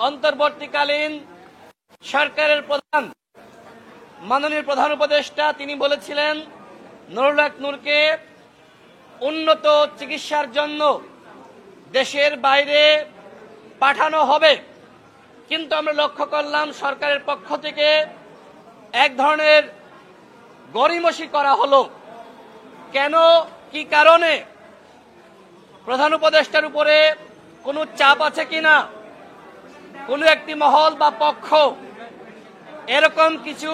অন্তর্বর্তীকালীন সরকারের প্রধান মাননীয় প্রধান উপদেষ্টা তিনি বলেছিলেন নুরুল হক নূরকে উন্নত চিকিৎসার জন্য দেশের বাইরে পাঠানো হবে। কিন্তু আমরা লক্ষ্য করলাম সরকারের পক্ষ থেকে এক ধরনের গড়িমসি করা হলো। কেন, কি কারণে? প্রধান উপদেষ্টার উপরে কোনো চাপ আছে কিনা, কোনো একটি মহল বা পক্ষ এরকম কিছু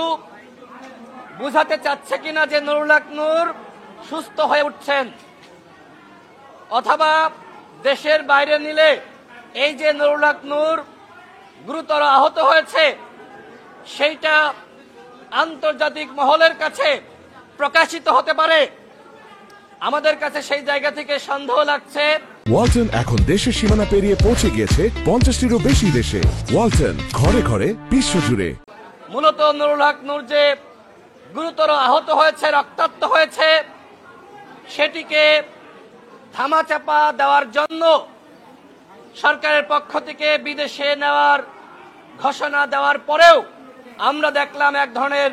বুঝাতে চাচ্ছে কিনা যে নুরুল হক নূর সুস্থ হয়ে উঠছেন, অথবা দেশের বাইরে নিলে এই যে নুরুল হক নূর গুরুতর আহত হয়েছে সেইটা আন্তর্জাতিক মহলের কাছে প্রকাশিত হতে পারে। আমাদের কাছে সেই জায়গা থেকে সন্দেহ লাগছে। ওয়ালটন এখন দেশের সীমানা পেরিয়ে পৌঁছে গিয়েছে 50টিরও বেশি দেশে। ওয়ালটন, ঘরে ঘরে বিশ্বজুড়ে। মূলত নুরুল হক নূর যে গুরুতর আহত হয়েছে, রক্তাক্ত হয়েছে, সেটিকে ধামাচাপা দেওয়ার জন্য সরকারের পক্ষ থেকে বিদেশে নেওয়ার ঘোষণা দেওয়ার পরেও আমরা দেখলাম এক ধরনের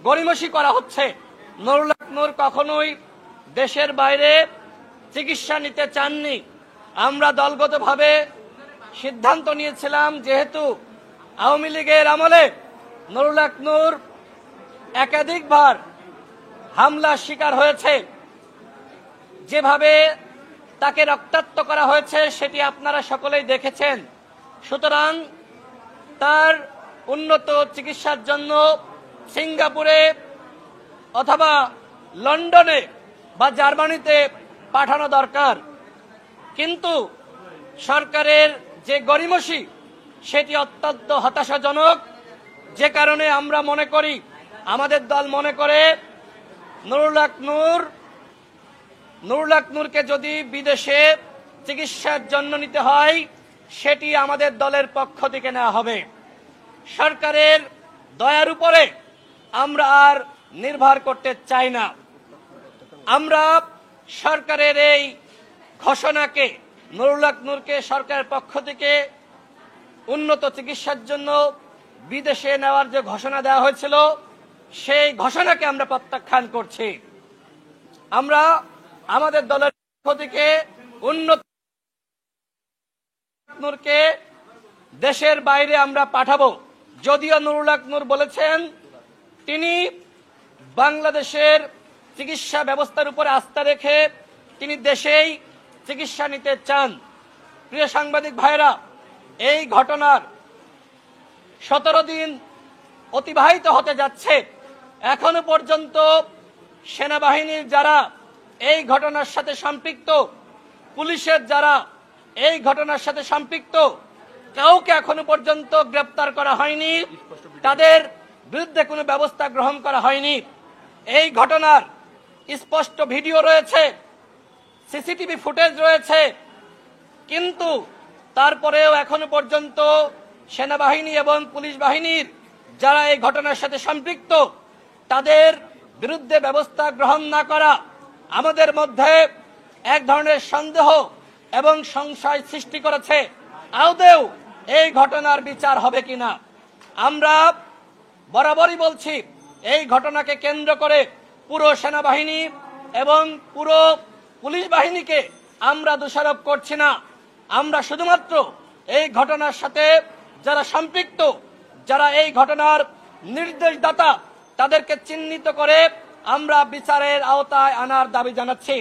গড়িমসি করা হচ্ছে। নুরুল হক নূর কখনোই দেশের বাইরে চিকিৎসা নিতে চাননি। আমরা দলগতভাবে সিদ্ধান্ত নিয়েছিলাম, যেহেতু আওয়ামী লীগের আমলে নুরুল হক নূর একাধিকবার হামলার শিকার হয়েছে, যেভাবে তাকে রক্তাক্ত করা হয়েছে সেটি আপনারা সকলেই দেখেছেন। সুতরাং তার উন্নত চিকিৎসার জন্য সিঙ্গাপুরে অথবা লন্ডনে বা জার্মানিতে পাঠানো দরকার। কিন্তু সরকারের যে গড়িমসি সেটি অত্যন্ত হতাশাজনক, যে কারণে আমরা মনে করি, আমাদের দল মনে করে নুরুল হক নূরকে যদি বিদেশে চিকিৎসার জন্য নিতে হয় সেটি আমাদের দলের পক্ষ থেকে নেওয়া হবে। সরকারের দয়ার উপরে আমরা আর নির্ভর করতে চাই না। আমরা সরকারের এই ঘোষণাকে, নুরুল হক নূরকে সরকারের পক্ষ থেকে উন্নত চিকিৎসার জন্য বিদেশে নেওয়ার যে ঘোষণা দেওয়া হয়েছিল সেই ঘোষণাকে আমরা প্রত্যাখ্যান করছি। আমরা আমাদের দলের পক্ষ থেকে উন্নত নূরকে দেশের বাইরে আমরা পাঠাবো। যদিও নুরুল হক নূর বলেছেন তিনি বাংলাদেশের চিকিৎসা ব্যবস্থার উপরে আস্থা রেখে তিনি দেশেই চিকিৎসা নিতে চান। প্রিয় সাংবাদিক ভাইরা, এই ঘটনার 17 দিন অতিবাহিত হতে যাচ্ছে। এখনো পর্যন্ত সেনাবাহিনীর যারা এই ঘটনার সাথে সম্পৃক্ত, পুলিশের যারা এই ঘটনার সাথে সম্পৃক্ত, কাউকে এখনো পর্যন্ত গ্রেপ্তার করা হয়নি, তাদের বিরুদ্ধে কোনো ব্যবস্থা গ্রহণ করা হয়নি। এই ঘটনার স্পষ্ট ভিডিও রয়েছে, সিসিটিভি ফুটেজ রয়েছে, কিন্তু তারপরেও এখনো পর্যন্ত সেনাবাহিনী এবং পুলিশ বাহিনীর যারা এই ঘটনার সাথে সম্পৃক্ত তাদের বিরুদ্ধে ব্যবস্থা গ্রহণ না করা আমাদের মধ্যে এক ধরনের সন্দেহ এবং সংশয় সৃষ্টি করেছে, আদৌ এই ঘটনার বিচার হবে কিনা। আমরা বরাবরই বলছি, এই ঘটনাকে কেন্দ্র করে পুরো সেনাবাহিনী এবং পুরো পুলিশ বাহিনীকে আমরা দোষারোপ করছি না। আমরা শুধুমাত্র এই ঘটনার সাথে যারা সম্পৃক্ত, যারা এই ঘটনার নির্দেশদাতা, তাদেরকে চিহ্নিত করে আমরা বিচারের আওতায় আনার দাবি জানাচ্ছি।